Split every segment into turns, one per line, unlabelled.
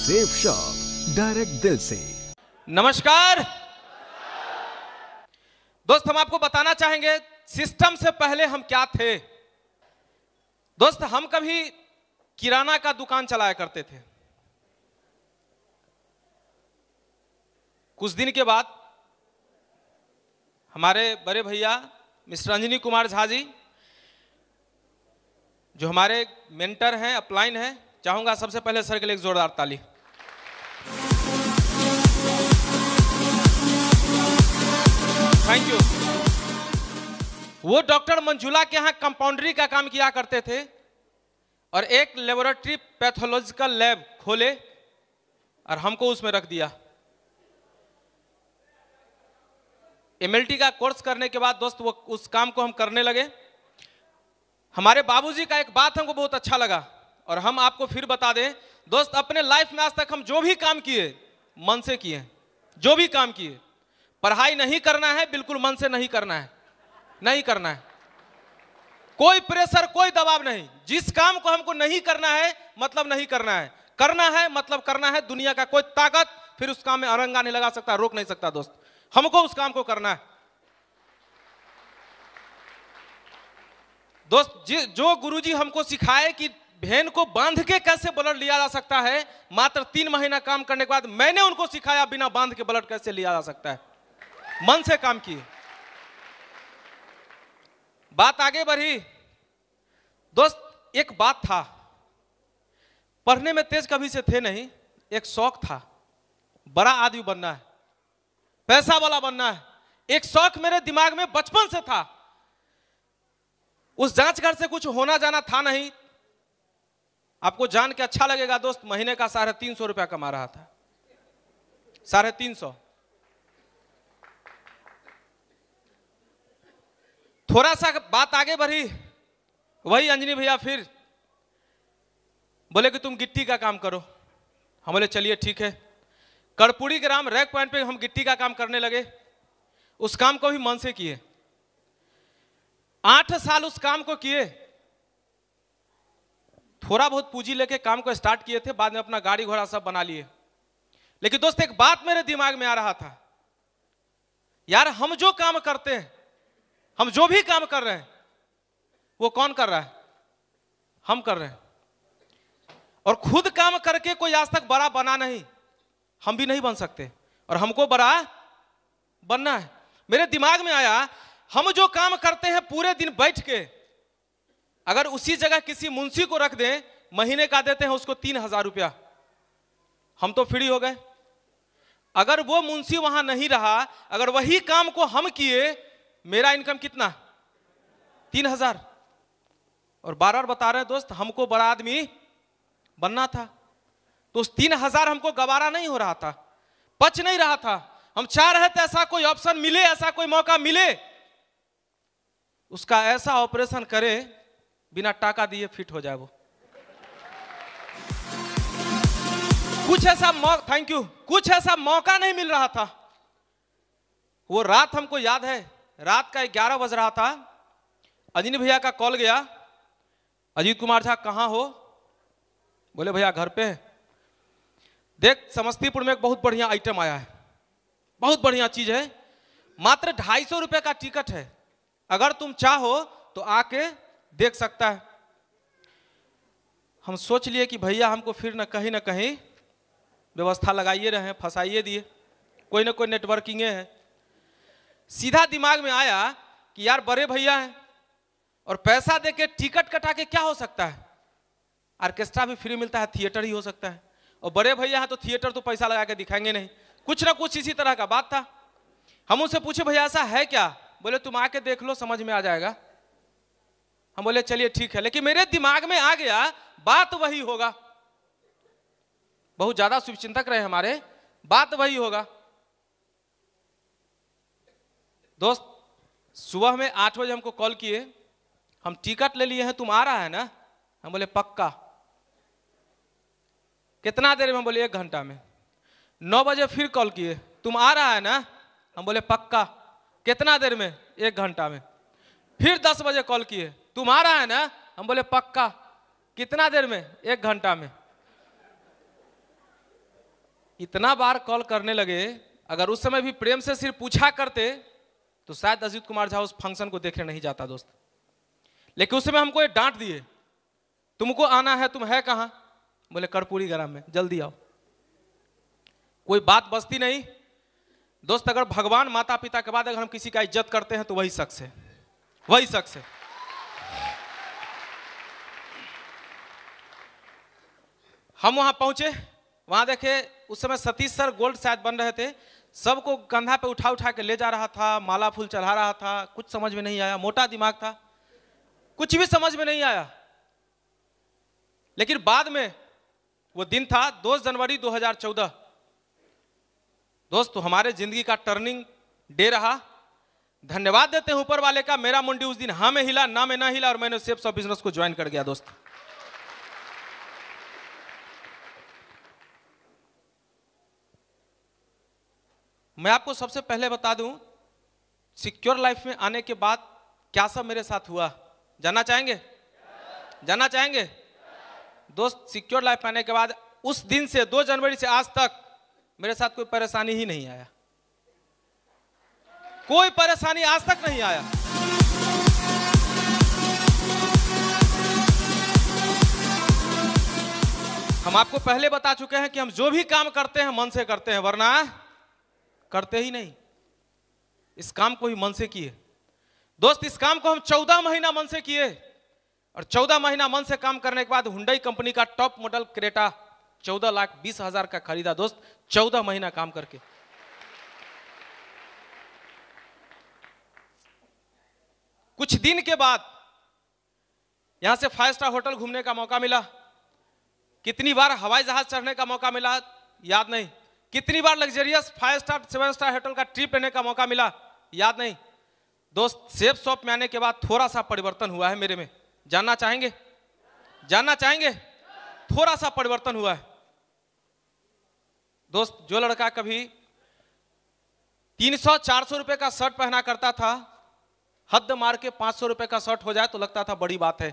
Safe shop direct दिल से।
नमस्कार दोस्त, हम आपको बताना चाहेंगे सिस्टम से पहले हम क्या थे। दोस्त, हम कभी किराना का दुकान चलाया करते थे। कुछ दिन के बाद हमारे बड़े भैया मिस्टर अंजनी कुमार झा जी, जो हमारे मेंटर हैं, अपलाइन हैं, चाहूंगा सबसे पहले सर के लिए एक जोरदार ताली। Thank you. वो डॉक्टर मंजुला के यहाँ कंपाउंडरी का काम किया करते थे और एक लेबोरेटरी पैथोलॉजिकल लैब खोले और हमको उसमें रख दिया। एमएलटी का कोर्स करने के बाद दोस्त वो उस काम को हम करने लगे। हमारे बाबूजी का एक बात हमको बहुत अच्छा लगा और हम आपको फिर बता दें दोस्त, अपने लाइफ में आज तक हम जो भी काम किए मन से किए। जो भी काम किए, पढ़ाई नहीं करना है, बिल्कुल मन से नहीं करना है, नहीं करना है। कोई प्रेशर, कोई दबाव नहीं। जिस काम को हमको नहीं करना है मतलब नहीं करना है, करना है मतलब करना है। दुनिया का कोई ताकत फिर उस काम में अरंगा नहीं लगा सकता, रोक नहीं सकता। दोस्त, हमको उस काम को करना है। दोस्त, जो गुरुजी हमको सिखाए कि भेन को बांध के कैसे ब्लड लिया जा सकता है, मात्र 3 महीना काम करने के बाद मैंने उनको सिखाया बिना बांध के ब्लड कैसे लिया जा सकता है। मन से काम किए, बात आगे बढ़ी। दोस्त, एक बात था, पढ़ने में तेज कभी से थे नहीं, एक शौक था, बड़ा आदमी बनना है, पैसा वाला बनना है। एक शौक मेरे दिमाग में बचपन से था। उस जांच घर से कुछ होना जाना था नहीं। आपको जान के अच्छा लगेगा दोस्त, महीने का 350 रुपया कमा रहा था। 350। थोड़ा सा बात आगे बढ़ी, वही अंजनी भैया फिर बोले कि तुम गिट्टी का काम करो। हम बोले चलिए ठीक है। कर्पूरी ग्राम रैक पॉइंट पे हम गिट्टी का काम करने लगे। उस काम को भी मन से किए। 8 साल उस काम को किए। थोड़ा बहुत पूंजी लेके काम को स्टार्ट किए थे, बाद में अपना गाड़ी घोड़ा सब बना लिए। लेकिन दोस्त, एक बात मेरे दिमाग में आ रहा था, यार हम जो काम करते हैं, हम जो भी काम कर रहे हैं, वो कौन कर रहा है? हम कर रहे हैं। और खुद काम करके कोई आज तक बड़ा बना नहीं, हम भी नहीं बन सकते और हमको बड़ा बनना है। मेरे दिमाग में आया, हम जो काम करते हैं पूरे दिन बैठ के, अगर उसी जगह किसी मुंशी को रख दें, महीने का देते हैं उसको 3000 रुपया, हम तो फ्री हो गए। अगर वो मुंशी वहां नहीं रहा, अगर वही काम को हम किए, मेरा इनकम कितना? 3000। और बार-बार बता रहे हैं दोस्त, हमको बड़ा आदमी बनना था, तो उस 3000 हमको गवारा नहीं हो रहा था, पच नहीं रहा था। हम चाह रहे थे ऐसा कोई ऑप्शन मिले, ऐसा कोई मौका मिले, उसका ऐसा ऑपरेशन करे बिना टाका दिए फिट हो जाए वो। कुछ ऐसा थैंक यू, कुछ ऐसा मौका नहीं मिल रहा था। वो रात हमको याद है, रात का 11 बज रहा था। अंजनी भैया का कॉल गया, अजीत कुमार झा कहाँ हो? बोले भैया घर पे है। देख, समस्तीपुर में एक बहुत बढ़िया आइटम आया है, बहुत बढ़िया चीज है, मात्र 250 रुपए का टिकट है, अगर तुम चाहो तो आके देख सकता है। हम सोच लिए कि भैया हमको फिर न कहीं व्यवस्था लगाइए रहे, फंसाइए दिए, कोई ना कोई नेटवर्किंग है। सीधा दिमाग में आया कि यार बड़े भैया हैं और पैसा देके टिकट कटा के क्या हो सकता है? ऑर्केस्ट्रा भी फ्री मिलता है, थिएटर ही हो सकता है। और बड़े भैया हैं तो थिएटर तो पैसा लगा के दिखाएंगे नहीं। कुछ ना कुछ इसी तरह का बात था। हम उनसे पूछे भैया ऐसा है क्या? बोले तुम आके देख लो, समझ में आ जाएगा। हम बोले चलिए ठीक है। लेकिन मेरे दिमाग में आ गया बात वही होगा, बहुत ज्यादा शुभचिंतक रहे हमारे, बात वही होगा। दोस्त, सुबह में 8 बजे हमको कॉल किए, हम टिकट ले लिए हैं, तुम आ रहा है ना? हम बोले पक्का। कितना देर में? हम बोले 1 घंटा में। 9 बजे फिर कॉल किए, तुम आ रहा है ना? हम बोले पक्का। कितना देर में? 1 घंटा में। फिर 10 बजे कॉल किए, तुम आ रहा है ना? हम बोले पक्का। कितना देर में? 1 घंटा में। इतना बार कॉल करने लगे, अगर उस समय भी प्रेम से सिर्फ पूछा करते तो शायद अजीत कुमार झा उस फंक्शन को देखने नहीं जाता दोस्त। लेकिन उस समय हमको ये डांट दिए, तुमको आना है, तुम है कहां? बोले कर्पूरी ग्राम में, जल्दी आओ। कोई बात बचती नहीं दोस्त। अगर भगवान माता पिता के बाद अगर हम किसी का इज्जत करते हैं तो वही शख्स है, वही शख्स है। हम वहां पहुंचे, वहां देखे उस समय सतीश सर गोल्ड शायद बन रहे थे, सबको कंधा पे उठा उठा के ले जा रहा था, माला फूल चढ़ा रहा था। कुछ समझ में नहीं आया, मोटा दिमाग था, कुछ भी समझ में नहीं आया। लेकिन बाद में वो दिन था 2 जनवरी 2014 दोस्त, हमारे जिंदगी का टर्निंग डे रहा। धन्यवाद देते हैं ऊपर वाले का, मेरा मुंडी उस दिन हाँ में हिला, ना में ना हिला, और मैंने शेप्स ऑफ बिजनेस को ज्वाइन कर गया दोस्त। मैं आपको सबसे पहले बता दूं, सिक्योर लाइफ में आने के बाद क्या सब मेरे साथ हुआ, जानना चाहेंगे? जानना चाहेंगे दोस्त? सिक्योर लाइफ आने के बाद उस दिन से 2 जनवरी से आज तक मेरे साथ कोई परेशानी ही नहीं आया, कोई परेशानी आज तक नहीं आया। हम आपको पहले बता चुके हैं कि हम जो भी काम करते हैं मन से करते हैं, वरना करते ही नहीं। इस काम को ही मन से किए दोस्त। इस काम को हम 14 महीना मन से किए, और 14 महीना मन से काम करने के बाद हुंडई कंपनी का टॉप मॉडल क्रेटा 14,20,000 का खरीदा दोस्त, 14 महीना काम करके। कुछ दिन के बाद यहां से 5 स्टार होटल घूमने का मौका मिला। कितनी बार हवाई जहाज चढ़ने का मौका मिला याद नहीं। कितनी बार लग्जरियस 5 स्टार 7 स्टार होटल का ट्रिप लेने का मौका मिला याद नहीं दोस्त। सेफ शॉप में आने के बाद थोड़ा सा परिवर्तन हुआ है मेरे में, जानना चाहेंगे? जानना चाहेंगे? थोड़ा सा परिवर्तन हुआ है दोस्त। जो लड़का कभी 300-400 रुपए का शर्ट पहना करता था, हद मार के 500 रुपए का शर्ट हो जाए तो लगता था बड़ी बात है।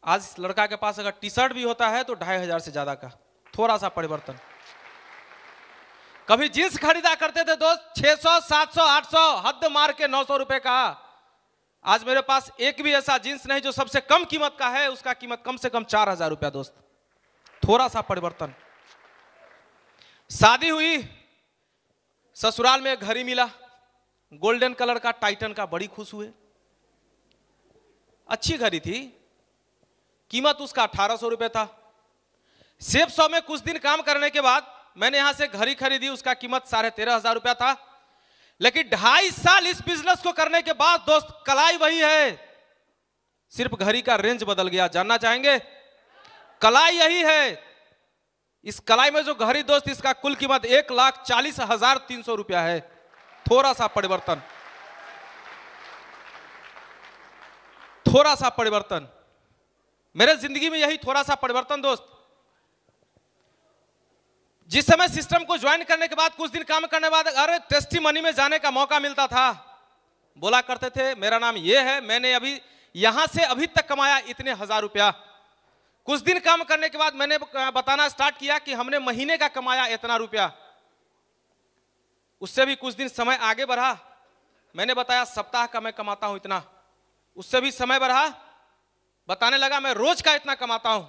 आज इस लड़का के पास अगर टी शर्ट भी होता है तो 2,500 से ज्यादा का। थोड़ा सा परिवर्तन। कभी जींस खरीदा करते थे दोस्त 600, 700, 800, हद मार के 900 रुपए का। आज मेरे पास एक भी ऐसा जींस नहीं जो सबसे कम कीमत का है, उसका कीमत कम से कम 4,000 रुपया दोस्त। थोड़ा सा परिवर्तन। शादी हुई, ससुराल में एक घड़ी मिला, गोल्डन कलर का टाइटन का, बड़ी खुश हुए। अच्छी घड़ी थी, कीमत उसका 1,800 रुपए था। सेफ शॉप में कुछ दिन काम करने के बाद मैंने यहां से घड़ी खरीदी, उसका कीमत 13,500 रुपया था। लेकिन 2.5 साल इस बिजनेस को करने के बाद दोस्त कलाई वही है, सिर्फ घड़ी का रेंज बदल गया। जानना चाहेंगे? कलाई यही है। इस कलाई में जो घड़ी दोस्त, इसका कुल कीमत 1,40,300 रुपया है। थोड़ा सा परिवर्तन, थोड़ा सा परिवर्तन। मेरे जिंदगी में यही थोड़ा सा परिवर्तन दोस्त। जिस समय सिस्टम को ज्वाइन करने के बाद कुछ दिन काम करने के बाद अरे टेस्टी मनी में जाने का मौका मिलता था, बोला करते थे मेरा नाम ये है, मैंने अभी यहां से अभी तक कमाया इतने 1,000 रुपया। कुछ दिन काम करने के बाद मैंने बताना स्टार्ट किया कि हमने महीने का कमाया इतना रुपया। उससे भी कुछ दिन समय आगे बढ़ा, मैंने बताया सप्ताह का मैं कमाता हूं इतना। उससे भी समय बढ़ा, बताने लगा मैं रोज का इतना कमाता हूं।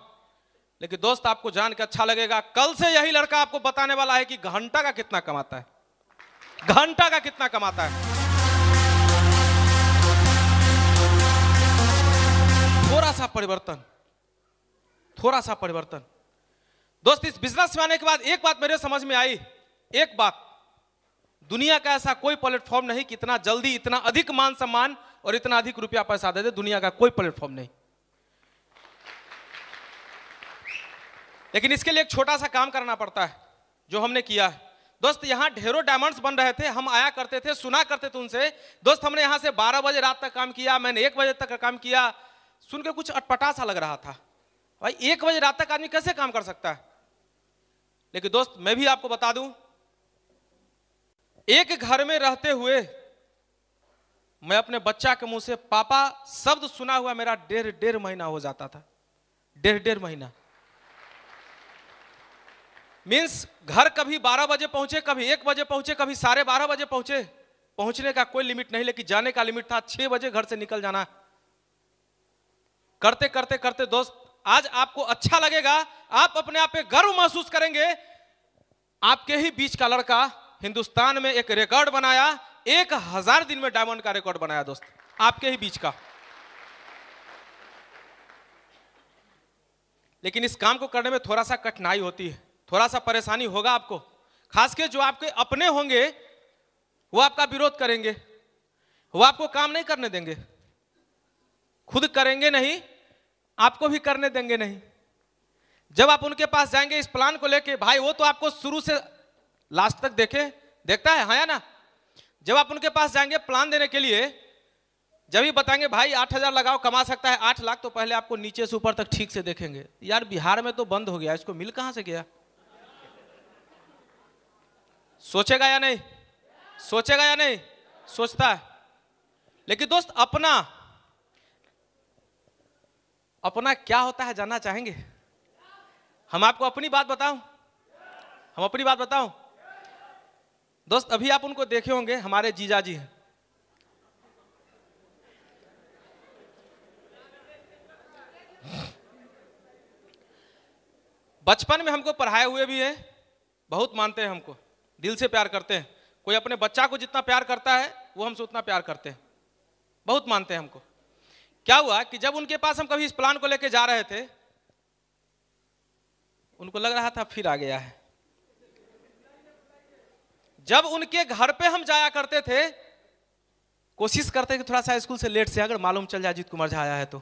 लेकिन दोस्त आपको जान के अच्छा लगेगा, कल से यही लड़का आपको बताने वाला है कि घंटा का कितना कमाता है, घंटा का कितना कमाता है। थोड़ा सा परिवर्तन, थोड़ा सा परिवर्तन दोस्त। इस बिजनेस में आने के बाद एक बात मेरे समझ में आई, एक बात, दुनिया का ऐसा कोई प्लेटफॉर्म नहीं कि इतना जल्दी इतना अधिक मान सम्मान और इतना अधिक रुपया पैसा दे दे। दुनिया का कोई प्लेटफॉर्म नहीं। लेकिन इसके लिए एक छोटा सा काम करना पड़ता है, जो हमने किया है दोस्त। यहां ढेरों डायमंड्स बन रहे थे, हम आया करते थे, सुना करते थे उनसे दोस्त। हमने यहां से 12 बजे रात तक काम किया, मैंने 1 बजे तक काम किया। सुन के कुछ अटपटा सा लग रहा था, भाई 1 बजे रात तक आदमी कैसे काम कर सकता है। लेकिन दोस्त मैं भी आपको बता दूं, एक घर में रहते हुए मैं अपने बच्चा के मुंह से पापा शब्द सुना हुआ मेरा 1.5 महीना हो जाता था। 1.5 महीना मीन्स घर कभी 12 बजे पहुंचे, कभी 1 बजे पहुंचे, कभी 12:30 बजे पहुंचे। पहुंचने का कोई लिमिट नहीं, लेकिन जाने का लिमिट था 6 बजे घर से निकल जाना। करते करते करते दोस्त, आज आपको अच्छा लगेगा, आप अपने आप पे गर्व महसूस करेंगे। आपके ही बीच का लड़का हिंदुस्तान में एक रिकॉर्ड बनाया, 1000 दिन में डायमंड का रिकॉर्ड बनाया दोस्त, आपके ही बीच का। लेकिन इस काम को करने में थोड़ा सा कठिनाई होती है, थोड़ा सा परेशानी होगा आपको। खासकर जो आपके अपने होंगे वो आपका विरोध करेंगे, वो आपको काम नहीं करने देंगे, खुद करेंगे नहीं, आपको भी करने देंगे नहीं। जब आप उनके पास जाएंगे इस प्लान को लेके, भाई वो तो आपको शुरू से लास्ट तक देखता है, हाँ या ना। जब आप उनके पास जाएंगे प्लान देने के लिए, जब ही बताएंगे भाई 8,000 लगाओ, कमा सकता है 8 लाख, तो पहले आपको नीचे से ऊपर तक ठीक से देखेंगे। यार बिहार में तो बंद हो गया, इसको मिल कहां से गया? सोचेगा या नहीं? सोचेगा या नहीं? सोचता है। लेकिन दोस्त अपना क्या होता है जानना चाहेंगे? हम आपको अपनी बात बताऊं, हम अपनी बात बताऊं दोस्त। अभी आप उनको देखे होंगे, हमारे जीजा जी हैं। बचपन में हमको पढ़ाए हुए भी हैं, बहुत मानते हैं हमको, दिल से प्यार करते हैं। कोई अपने बच्चा को जितना प्यार करता है वो हमसे उतना प्यार करते हैं, बहुत मानते हैं हमको। क्या हुआ कि जब उनके पास हम कभी इस प्लान को लेके जा रहे थे, उनको लग रहा था फिर आ गया है। जब उनके घर पे हम जाया करते थे, कोशिश करते कि थोड़ा सा स्कूल से लेट से अगर मालूम चल जाए अजीत कुमार झा आया है तो,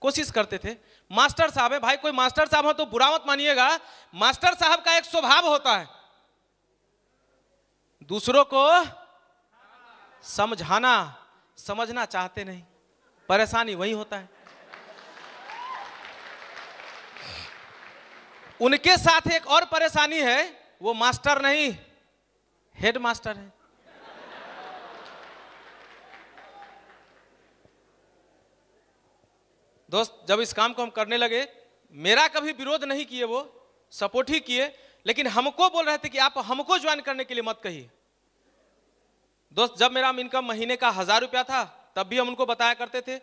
कोशिश करते थे। मास्टर साहब है भाई, कोई मास्टर साहब हो तो बुरा मत मानिएगा, मास्टर साहब का एक स्वभाव होता है दूसरों को समझाना, समझना चाहते नहीं, परेशानी वही होता है। उनके साथ एक और परेशानी है, वो मास्टर नहीं हेड मास्टर है। दोस्त जब इस काम को हम करने लगे, मेरा कभी विरोध नहीं किए, वो सपोर्ट ही किए, लेकिन हमको बोल रहे थे कि आप हमको ज्वाइन करने के लिए मत कहिए। दोस्त जब मेरा इनकम महीने का 1000 रुपया था तब भी हम उनको बताया करते थे,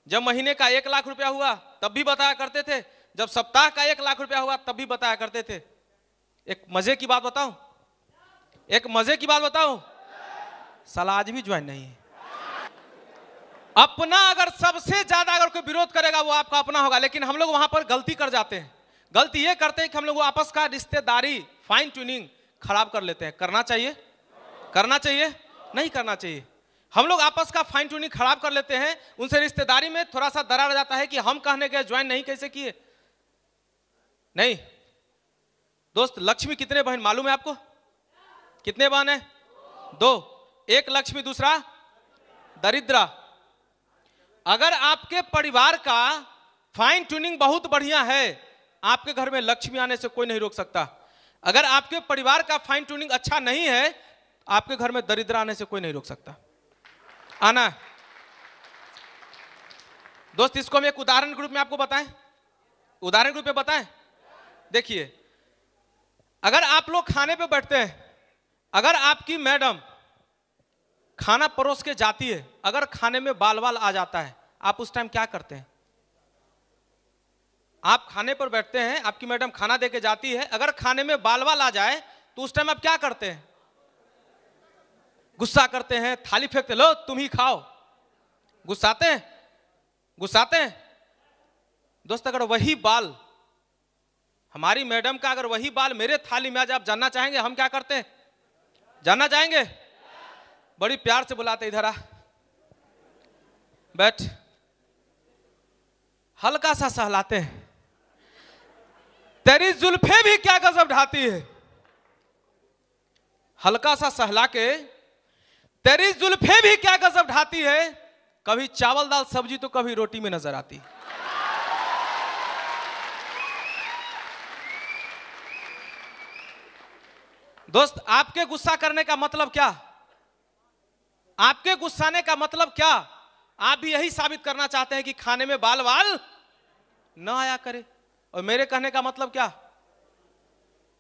जब महीने का 1 लाख रुपया हुआ तब भी बताया करते थे, जब सप्ताह का 1 लाख रुपया हुआ तब भी बताया करते थे। एक मजे की बात बताऊं, एक मजे की बात बताऊं, साला आज भी ज्वाइन नहीं है। अपना अगर सबसे ज्यादा अगर कोई विरोध करेगा वो आपका अपना होगा, लेकिन हम लोग वहां पर गलती कर जाते हैं। गलती ये करते हैं कि हम लोग आपस का रिश्तेदारी फाइन ट्यूनिंग खराब कर लेते हैं। करना चाहिए? करना चाहिए? नहीं करना चाहिए। हम लोग आपस का फाइन ट्यूनिंग खराब कर लेते हैं, उनसे रिश्तेदारी में थोड़ा सा दरार जाता है कि हम कहने गए ज्वाइन नहीं कैसे किए। नहीं दोस्त, लक्ष्मी कितने बहन मालूम है आपको? कितने बहन है? 2, एक लक्ष्मी दूसरा दरिद्रा। अगर आपके परिवार का फाइन ट्यूनिंग बहुत बढ़िया है, आपके घर में लक्ष्मी आने से कोई नहीं रोक सकता। अगर आपके परिवार का फाइन ट्यूनिंग अच्छा नहीं है, आपके घर में दरिद्र आने से कोई नहीं रोक सकता। आना दोस्त, इसको हम एक उदाहरण के रूप में आपको बताएं, उदाहरण के रूप में बताएं। देखिए, अगर आप लोग खाने पे बैठते हैं, अगर आपकी मैडम खाना परोस के जाती है, अगर खाने में बाल बाल आ जाता है, आप उस टाइम क्या करते हैं? आप खाने पर बैठते हैं, आपकी मैडम खाना देके जाती है, अगर खाने में बाल बाल आ जाए तो उस टाइम आप क्या करते हैं? गुस्सा करते हैं, थाली फेंकते, लो तुम ही खाओ, गुस्साते हैं, गुस्साते हैं। दोस्त अगर वही बाल हमारी मैडम का, अगर वही बाल मेरे थाली में आज, आप जानना चाहेंगे हम क्या करते हैं? जानना चाहेंगे? बड़ी प्यार से बुलाते, इधर आ, बैठ, हल्का सा सहलाते हैं, तेरी जुल्फे भी क्या गजब ढाती है। हल्का सा सहला के, तेरी जुल्फे भी क्या गजब ढाती है, कभी चावल दाल सब्जी तो कभी रोटी में नजर आती। दोस्त आपके गुस्सा करने का मतलब क्या? आपके गुस्साने का मतलब क्या? आप भी यही साबित करना चाहते हैं कि खाने में बाल बाल न आया करे। और मेरे कहने का मतलब क्या?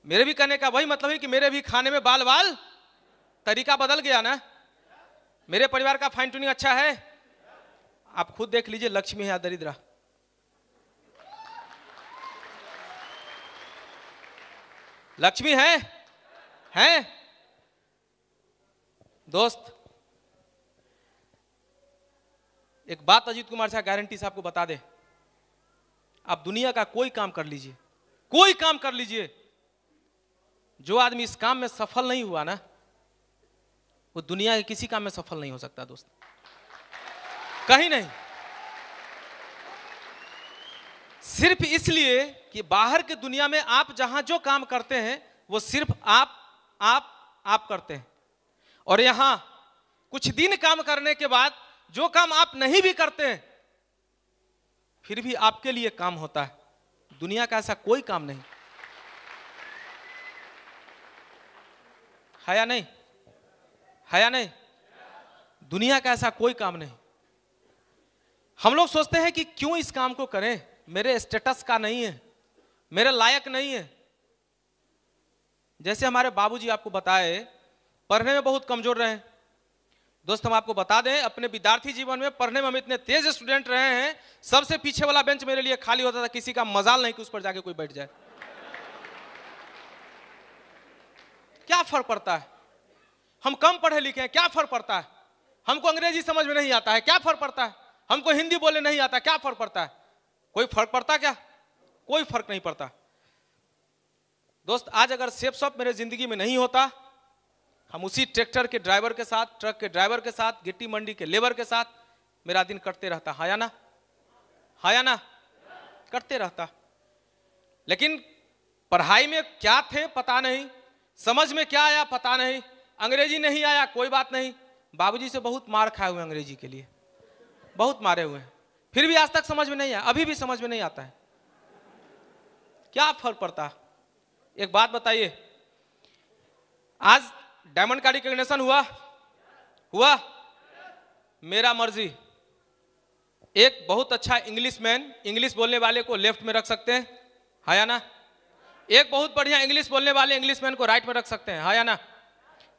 मेरे भी कहने का वही मतलब है कि मेरे भी खाने में बाल बाल तरीका बदल गया ना। मेरे परिवार का फाइन ट्यूनिंग अच्छा है। आप खुद देख लीजिए, लक्ष्मी है या दरिद्रा। लक्ष्मी है दोस्त। एक बात अजीत कुमार साहब गारंटी से आपको बता दे, आप दुनिया का कोई काम कर लीजिए, कोई काम कर लीजिए, जो आदमी इस काम में सफल नहीं हुआ ना, वो दुनिया के किसी काम में सफल नहीं हो सकता दोस्त, कहीं नहीं। सिर्फ इसलिए कि बाहर की दुनिया में आप जहां जो काम करते हैं वो सिर्फ आप करते हैं, और यहां कुछ दिन काम करने के बाद जो काम आप नहीं भी करते हैं फिर भी आपके लिए काम होता है। दुनिया का ऐसा कोई काम नहीं है, या नहीं है, या नहीं? दुनिया का ऐसा कोई काम नहीं। हम लोग सोचते हैं कि क्यों इस काम को करें, मेरे स्टेटस का नहीं है, मेरे लायक नहीं है। जैसे हमारे बाबूजी आपको बताए, पढ़ने में बहुत कमजोर रहे दोस्त। हम आपको बता दें, अपने विद्यार्थी जीवन में पढ़ने में हम इतने तेज स्टूडेंट रहे हैं, सबसे पीछे वाला बेंच मेरे लिए खाली होता था, किसी का मजाल नहीं कि उस पर जाके कोई बैठ जाए। क्या फर्क पड़ता है, हम कम पढ़े लिखे हैं, क्या फर्क पड़ता है? हमको अंग्रेजी समझ में नहीं आता है, क्या फर्क पड़ता है? हमको हिंदी बोलने नहीं आता, क्या फर्क पड़ता है? कोई फर्क पड़ता क्या? कोई फर्क नहीं पड़ता दोस्त। आज अगर सेफ शॉप मेरे जिंदगी में नहीं होता, हम उसी ट्रैक्टर के ड्राइवर के साथ, ट्रक के ड्राइवर के साथ, गिट्टी मंडी के लेबर के साथ मेरा दिन कटते रहता, हाँ या ना? हाँ या ना? कटते रहता। लेकिन पढ़ाई में क्या थे पता नहीं, समझ में क्या आया पता नहीं, अंग्रेजी नहीं आया कोई बात नहीं। बाबूजी से बहुत मार खाए हुए अंग्रेजी के लिए, बहुत मारे हुए हैं, फिर भी आज तक समझ में नहीं आया, अभी भी समझ में नहीं आता है। क्या फर्क पड़ता है? एक बात बताइए, आज डायमंड का रिकॉग्निशन हुआ मेरा मर्जी। एक बहुत अच्छा इंग्लिशमैन, इंग्लिश बोलने वाले को लेफ्ट में रख सकते हैं, हाँ या ना? एक बहुत बढ़िया इंग्लिश बोलने वाले इंग्लिशमैन को राइट में रख सकते हैं, हाँ या ना?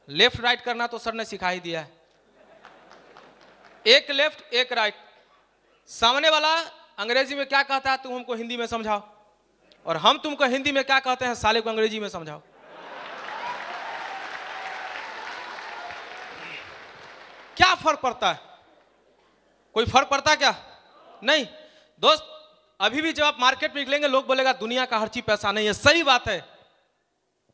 लेफ्ट राइट करना तो सर ने सिखा ही दिया है, एक लेफ्ट एक राइट। सामने वाला अंग्रेजी में क्या कहता है तुम हमको हिंदी में समझाओ, और हम तुमको हिंदी में क्या कहते हैं साले को अंग्रेजी में समझाओ। क्या फर्क पड़ता है? कोई फर्क पड़ता है क्या? नहीं दोस्त। अभी भी जब आप मार्केट में निकलेंगे लोग बोलेगा दुनिया का हर चीज पैसा नहीं है। सही बात है,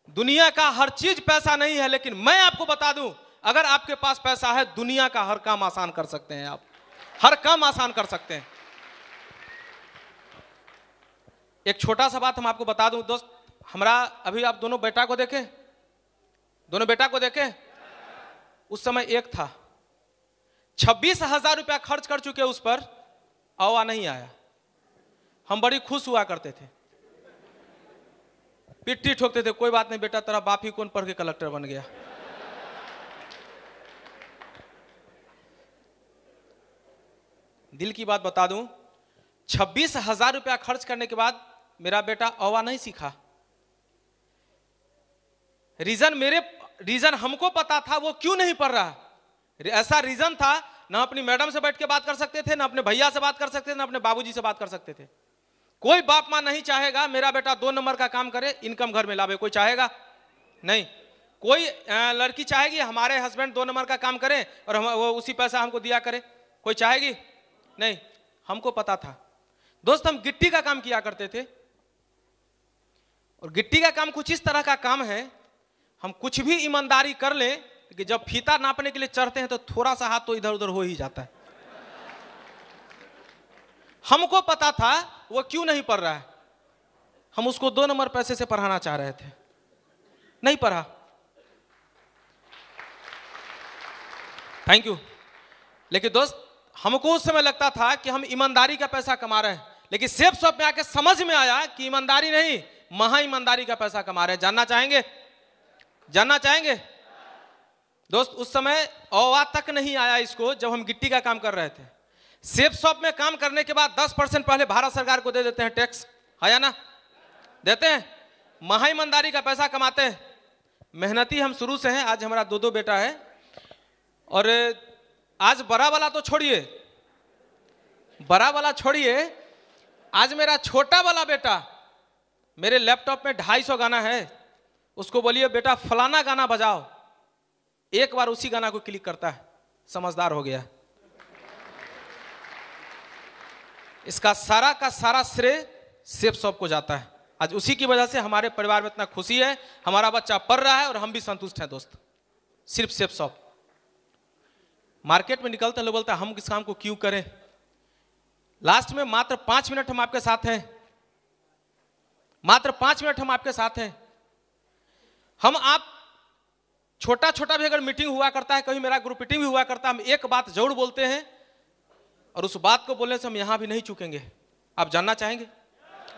दुनिया का हर चीज पैसा नहीं है, लेकिन मैं आपको बता दूं, अगर आपके पास पैसा है दुनिया का हर काम आसान कर सकते हैं, आप हर काम आसान कर सकते हैं। एक छोटा सा बात हम आपको बता दूं दोस्त, हमारा अभी आप दोनों बेटा को देखें, दोनों बेटा को देखें, उस समय एक था, 26,000 रुपया खर्च कर चुके उस पर, औवा नहीं आया। हम बड़ी खुश हुआ करते थे, पिट्ठी ठोकते थे, कोई बात नहीं बेटा तेरा बाप ही कौन पढ़ के कलेक्टर बन गया। दिल की बात बता दूं, 26,000 रुपया खर्च करने के बाद मेरा बेटा औवा नहीं सीखा। रीजन हमको पता था वो क्यों नहीं पढ़ रहा। ऐसा रीजन था, ना अपनी मैडम से बैठ के बात कर सकते थे, ना अपने भैया से बात कर सकते थे, ना अपने बाबूजी से बात कर सकते थे। कोई बाप मां नहीं चाहेगा मेरा बेटा 2 नंबर का काम करे, इनकम घर में लावे, कोई चाहेगा नहीं। कोई लड़की चाहेगी हमारे हस्बैंड 2 नंबर का काम करें और वो उसी पैसा हमको दिया करे, कोई चाहेगी नहीं। हमको पता था दोस्त, हम गिट्टी का काम किया करते थे, और गिट्टी का काम कुछ इस तरह का काम है, हम कुछ भी ईमानदारी कर लें कि जब फीता नापने के लिए चढ़ते हैं तो थोड़ा सा हाथ तो इधर उधर हो ही जाता है। हमको पता था वो क्यों नहीं पढ़ रहा है, हम उसको 2 नंबर पैसे से पढ़ाना चाह रहे थे, नहीं पढ़ा। Thank you. लेकिन दोस्त हमको उस समय लगता था कि हम ईमानदारी का पैसा कमा रहे हैं, लेकिन सेफ शॉप में आके समझ में आया कि ईमानदारी नहीं, महा ईमानदारी का पैसा कमा रहे हैं। जानना चाहेंगे? जानना चाहेंगे दोस्त? उस समय औवा तक नहीं आया इसको, जब हम गिट्टी का काम कर रहे थे। सेफ शॉप में काम करने के बाद 10% पहले भारत सरकार को दे देते हैं टैक्स, है या ना? देते हैं। महा ईमानदारी का पैसा कमाते हैं, मेहनती हम शुरू से हैं। आज हमारा 2 बेटा है, और आज बड़ा वाला तो छोड़िए, बड़ा वाला छोड़िए, आज मेरा छोटा वाला बेटा मेरे लैपटॉप में 250 गाना है, उसको बोलिए बेटा फलाना गाना बजाओ, एक बार उसी गाना को क्लिक करता है, समझदार हो गया। इसका सारा का सारा श्रेय सेफ शॉप को जाता है। आज उसी की वजह से हमारे परिवार में इतना खुशी है, हमारा बच्चा पढ़ रहा है और हम भी संतुष्ट हैं दोस्त, सिर्फ सेफ शॉप। मार्केट में निकलते लोग बोलते हैं हम इस काम को क्यों करें। लास्ट में मात्र 5 मिनट हम आपके साथ हैं, मात्र 5 मिनट हम आपके साथ हैं। हम आप छोटा छोटा भी अगर मीटिंग हुआ करता है, कभी मेरा ग्रुप मीटिंग भी हुआ करता है, हम एक बात जरूर बोलते हैं और उस बात को बोलने से हम यहां भी नहीं चूकेंगे। आप जानना चाहेंगे,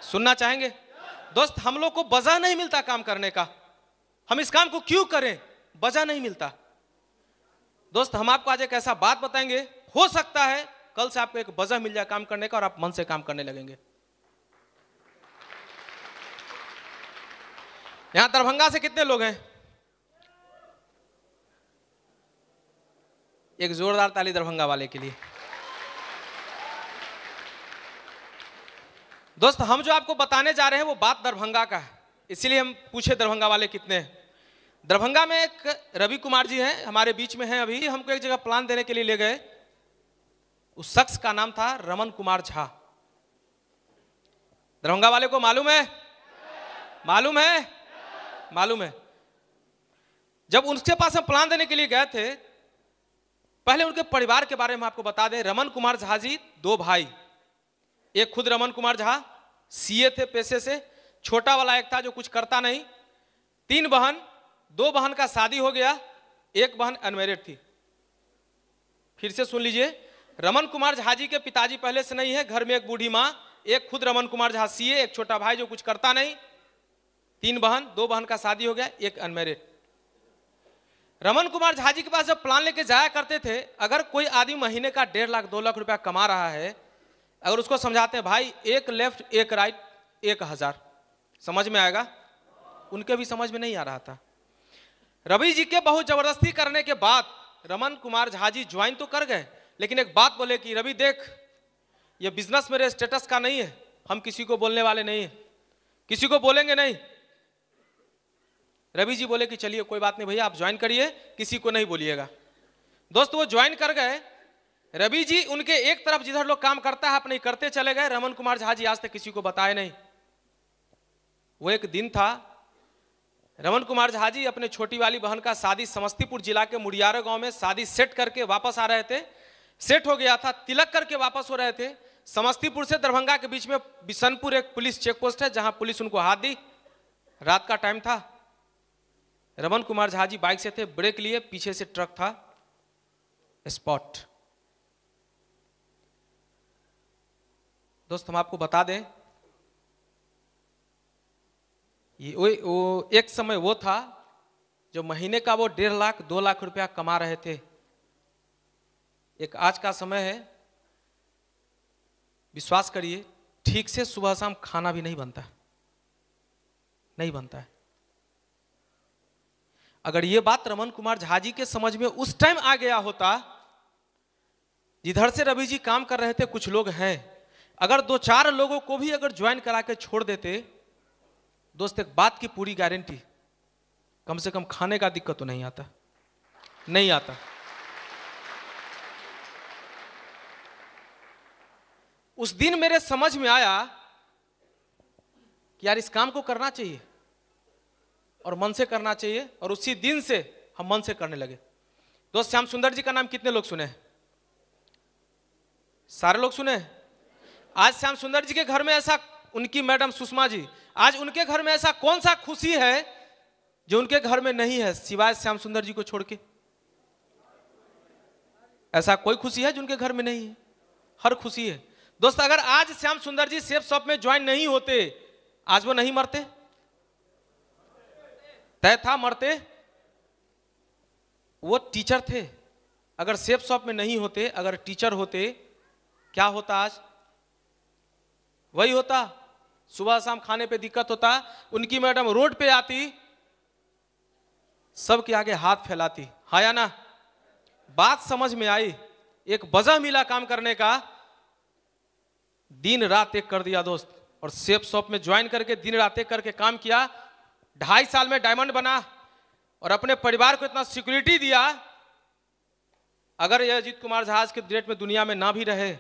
सुनना चाहेंगे? दोस्त, हम लोग को वजह नहीं मिलता काम करने का, हम इस काम को क्यों करें, वजह नहीं मिलता। दोस्त, हम आपको आज एक ऐसा बात बताएंगे, हो सकता है कल से आपको एक वजह मिल जाए काम करने का और आप मन से काम करने लगेंगे। यहां दरभंगा से कितने लोग हैं? एक जोरदार ताली दरभंगा वाले के लिए। दोस्त, हम जो आपको बताने जा रहे हैं वो बात दरभंगा का है, इसीलिए हम पूछे दरभंगा वाले कितने हैं। दरभंगा में एक रवि कुमार जी हैं, हमारे बीच में हैं। अभी हमको एक जगह प्लान देने के लिए ले गए, उस शख्स का नाम था रमन कुमार झा। दरभंगा वाले को मालूम है? मालूम है? मालूम है। जब उनके पास हम प्लान देने के लिए गए थे, पहले उनके परिवार के बारे में आपको बता दें। रमन कुमार झा जी 2 भाई, एक खुद रमन कुमार झा सीए थे पेशे से, छोटा वाला एक था जो कुछ करता नहीं। 3 बहन, 2 बहन का शादी हो गया, एक बहन अनमैरिड थी। फिर से सुन लीजिए, रमन कुमार झा जी के पिताजी पहले से नहीं है, घर में एक बूढ़ी माँ, एक खुद रमन कुमार झा सीए, एक छोटा भाई जो कुछ करता नहीं, 3 बहन, 2 बहन का शादी हो गया, एक अनमैरिड। रमन कुमार झा जी के पास जब प्लान लेके जाया करते थे, अगर कोई आदमी महीने का 1.5 लाख 2 लाख रुपया कमा रहा है, अगर उसको समझाते हैं भाई एक लेफ्ट एक राइट 1000, समझ में आएगा? उनके भी समझ में नहीं आ रहा था। रवि जी के बहुत जबरदस्ती करने के बाद रमन कुमार झा जी ज्वाइन तो कर गए, लेकिन एक बात बोले कि रवि देख, ये बिजनेस मेरे स्टेटस का नहीं है, हम किसी को बोलने वाले नहीं है, किसी को बोलेंगे नहीं। रवि जी बोले कि चलिए कोई बात नहीं भैया, आप ज्वाइन करिए, किसी को नहीं बोलिएगा। दोस्त, वो ज्वाइन कर गए। रवि जी उनके एक तरफ जिधर लोग काम करता है अपने करते चले गए। रमन कुमार झा जी आज तक किसी को बताए नहीं। वो एक दिन था, रमन कुमार झा जी अपने छोटी वाली बहन का शादी समस्तीपुर जिला के मुड़ियारो गांव में शादी सेट करके वापस आ रहे थे। सेट हो गया था, तिलक करके वापस हो रहे थे। समस्तीपुर से दरभंगा के बीच में बिशनपुर एक पुलिस चेक पोस्ट है, जहां पुलिस उनको हाथ दी। रात का टाइम था, रमन कुमार झा जी बाइक से थे, ब्रेक लिए, पीछे से ट्रक था, स्पॉट। दोस्त, हम आपको बता दें, ये वो एक समय वो था जो महीने का वो 1.5 लाख 2 लाख रुपया कमा रहे थे। एक आज का समय है, विश्वास करिए, ठीक से सुबह शाम खाना भी नहीं बनता, नहीं बनता है। अगर ये बात रमन कुमार झा जी के समझ में उस टाइम आ गया होता, जिधर से रवि जी काम कर रहे थे, कुछ लोग हैं, अगर 2-4 लोगों को भी अगर ज्वाइन करा के छोड़ देते, दोस्त एक बात की पूरी गारंटी, कम से कम खाने का दिक्कत तो नहीं आता, नहीं आता। उस दिन मेरे समझ में आया कि यार इस काम को करना चाहिए और मन से करना चाहिए, और उसी दिन से हम मन से करने लगे। दोस्त, श्याम सुंदर जी का नाम कितने लोग सुने? सारे लोग सुने। आज श्याम सुंदर जी के घर में ऐसा, उनकी मैडम सुषमा जी, आज उनके घर में ऐसा कौन सा खुशी है जो उनके घर में नहीं है, सिवाय श्याम सुंदर जी को छोड़ के? ऐसा कोई खुशी है जो उनके घर में नहीं है? हर खुशी है। दोस्त, अगर आज श्याम सुंदर जी सेफ शॉप में ज्वाइन नहीं होते, आज वो नहीं मरते? तय था मरते। वो टीचर थे, अगर सेफ शॉप में नहीं होते, अगर टीचर होते, क्या होता आज? वही होता, सुबह शाम खाने पे दिक्कत होता, उनकी मैडम रोड पे आती, सबके आगे हाथ फैलाती, हाँ या ना? बात समझ में आई, एक वजह मिला काम करने का, दिन रात एक कर दिया दोस्त, और सेफ शॉप में ज्वाइन करके दिन रात एक करके काम किया। 2.5 साल में डायमंड बना और अपने परिवार को इतना सिक्योरिटी दिया। अगर यह अजीत कुमार जहाज के डेट में दुनिया में ना भी रहे,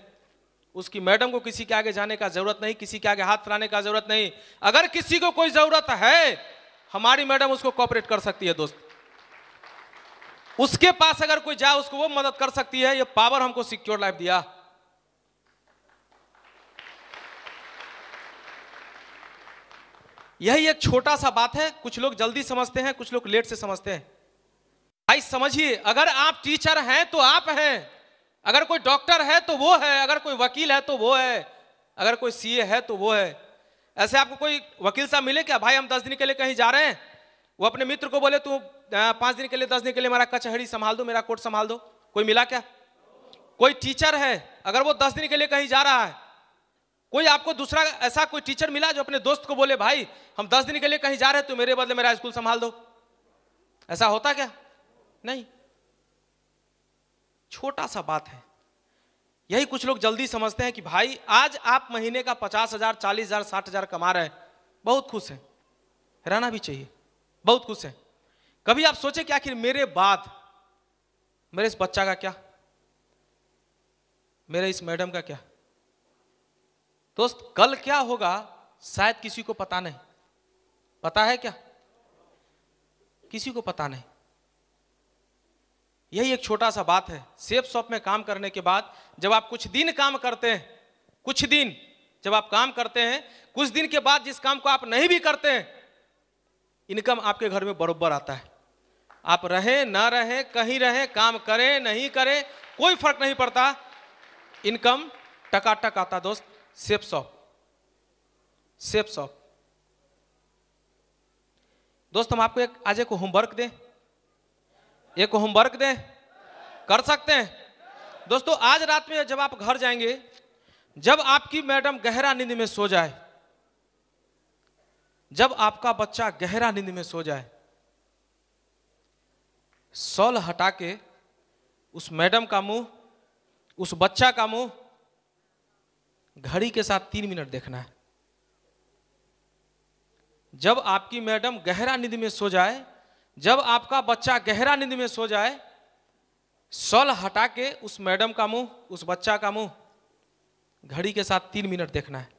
उसकी मैडम को किसी के आगे जाने का जरूरत नहीं, किसी के आगे हाथ फैलाने का जरूरत नहीं। अगर किसी को कोई जरूरत है, हमारी मैडम उसको कोऑपरेट कर सकती है दोस्त। उसके पास अगर कोई जाए, उसको वो मदद कर सकती है। ये पावर हमको सिक्योर लाइफ दिया। यही एक छोटा सा बात है, कुछ लोग जल्दी समझते हैं, कुछ लोग लेट से समझते हैं। भाई समझिए, अगर आप टीचर हैं तो आप हैं, अगर कोई डॉक्टर है तो वो है, अगर कोई वकील है तो वो है, अगर कोई सीए है तो वो है। ऐसे आपको कोई वकील साहब मिले क्या, भाई हम 10 दिन के लिए कहीं जा रहे हैं, वो अपने मित्र को बोले तू 5 दिन के लिए 10 दिन के लिए मेरा कचहरी संभाल दो, मेरा कोर्ट संभाल दो, कोई मिला क्या? कोई टीचर है, अगर वो 10 दिन के लिए कहीं जा रहा है, कोई आपको दूसरा ऐसा कोई टीचर मिला जो अपने दोस्त को बोले भाई हम 10 दिन के लिए कहीं जा रहे हैं, तो मेरे बदले मेरा स्कूल संभाल दो? ऐसा होता क्या? नहीं। छोटा सा बात है। यही कुछ लोग जल्दी समझते हैं कि भाई आज आप महीने का 50,000, 40,000, 60,000 कमा रहे हैं, बहुत खुश हैं, रहना भी चाहिए, बहुत खुश हैं। कभी आप सोचे कि आखिर मेरे बाद मेरे इस बच्चा का क्या, मेरे इस मैडम का क्या? दोस्त कल क्या होगा शायद किसी को पता नहीं। पता है क्या? किसी को पता नहीं। यही एक छोटा सा बात है। सेफ शॉप में काम करने के बाद जब आप कुछ दिन काम करते हैं, कुछ दिन जब आप काम करते हैं, कुछ दिन के बाद जिस काम को आप नहीं भी करते हैं, इनकम आपके घर में बरोबर आता है। आप रहें ना रहें, कहीं रहें, काम करें नहीं करें, कोई फर्क नहीं पड़ता, इनकम टकाटक आता दोस्त। Safe shop, safe shop. दोस्त हम आपको आज एक होमवर्क दें, एक होमवर्क दें, कर सकते हैं? दोस्तों आज रात में जब आप घर जाएंगे, जब आपकी मैडम गहरा नींद में सो जाए, जब आपका बच्चा गहरा नींद में सो जाए, शॉल हटा के उस मैडम का मुंह, उस बच्चा का मुंह घड़ी के साथ 3 मिनट देखना है। जब आपकी मैडम गहरा नींद में सो जाए, जब आपका बच्चा गहरा नींद में सो जाए, शॉल हटा के उस मैडम का मुंह, उस बच्चा का मुंह घड़ी के साथ 3 मिनट देखना है।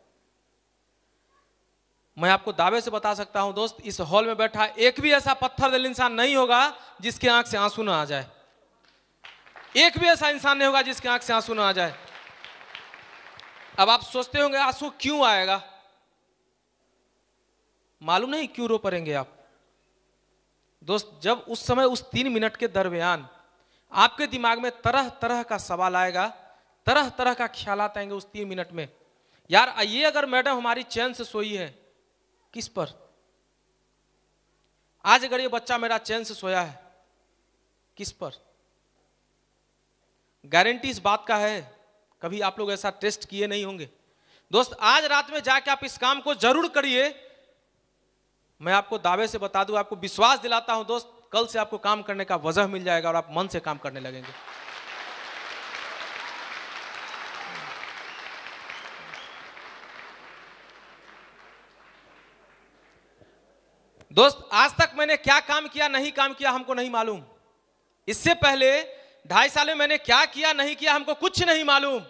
मैं आपको दावे से बता सकता हूं दोस्त, इस हॉल में बैठा एक भी ऐसा पत्थर दिल इंसान नहीं होगा जिसके आंख से आंसू ना आ जाए। एक भी ऐसा इंसान नहीं होगा जिसके आंख से आंसू ना आ जाए। अब आप सोचते होंगे आंसू क्यों आएगा? मालूम नहीं क्यों रो पड़ेंगे आप दोस्त। जब उस समय उस 3 मिनट के दरमियान आपके दिमाग में तरह तरह का सवाल आएगा, तरह तरह का ख्यालात आएंगे उस 3 मिनट में। यार ये अगर मैडम हमारी चैन से सोई है, किस पर? आज अगर ये बच्चा मेरा चैन से सोया है, किस पर? गारंटी इस बात का है, कभी आप लोग ऐसा टेस्ट किए नहीं होंगे दोस्त। आज रात में जाके आप इस काम को जरूर करिए। मैं आपको दावे से बता दूं, आपको विश्वास दिलाता हूं दोस्त, कल से आपको काम करने का वजह मिल जाएगा और आप मन से काम करने लगेंगे। दोस्त आज तक मैंने क्या काम किया नहीं काम किया हमको नहीं मालूम। इससे पहले 2.5 साल में मैंने क्या किया नहीं किया हमको कुछ नहीं मालूम।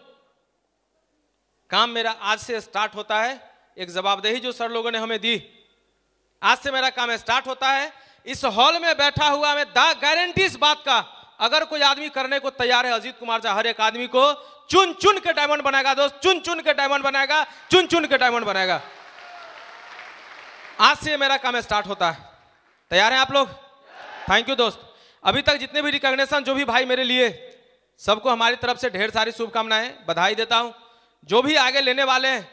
काम मेरा आज से स्टार्ट होता है। एक जवाबदेही जो सर लोगों ने हमें दी, आज से मेरा काम स्टार्ट होता है। इस हॉल में बैठा हुआ मैं गारंटी इस बात का, अगर कोई आदमी करने को तैयार है, अजीत कुमार झा हर एक आदमी को चुन चुन के डायमंड बनाएगा दोस्त, चुन चुन के डायमंड बनाएगा, चुन चुन के डायमंड बनाएगा। आज से मेरा काम स्टार्ट होता है। तैयार हैं आप लोग? थैंक यू दोस्त। अभी तक जितने भी रिकॉग्निशन जो भी भाई मेरे लिए, सबको हमारी तरफ से ढेर सारी शुभकामनाएं, बधाई देता हूं। जो भी आगे लेने वाले हैं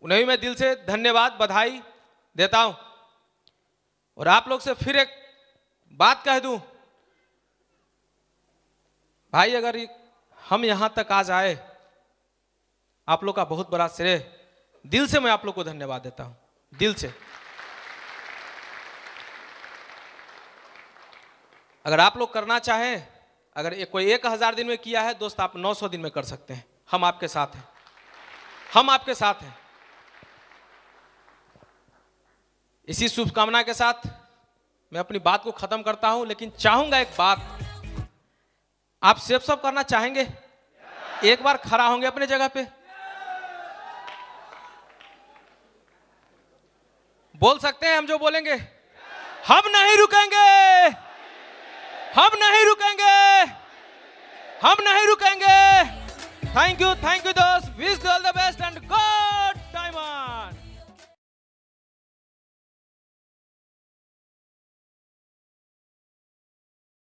उन्हें भी मैं दिल से धन्यवाद बधाई देता हूं। और आप लोग से फिर एक बात कह दूं भाई, अगर हम यहां तक आज आए, आप लोग का बहुत बड़ा श्रेय दिल से मैं आप लोग को धन्यवाद देता हूं, दिल से। अगर आप लोग करना चाहें, अगर कोई 1000 दिन में किया है दोस्त, आप 900 दिन में कर सकते हैं। हम आपके साथ हैं, हम आपके साथ हैं। इसी शुभकामना के साथ मैं अपनी बात को खत्म करता हूं, लेकिन चाहूंगा एक बात, आप सब करना चाहेंगे? एक बार खड़ा होंगे अपने जगह पे, बोल सकते हैं हम जो बोलेंगे? हम नहीं रुकेंगे, हम नहीं रुकेंगे, हम नहीं रुकेंगे। थैंक यू दोस्त, wish you all the best and God time on.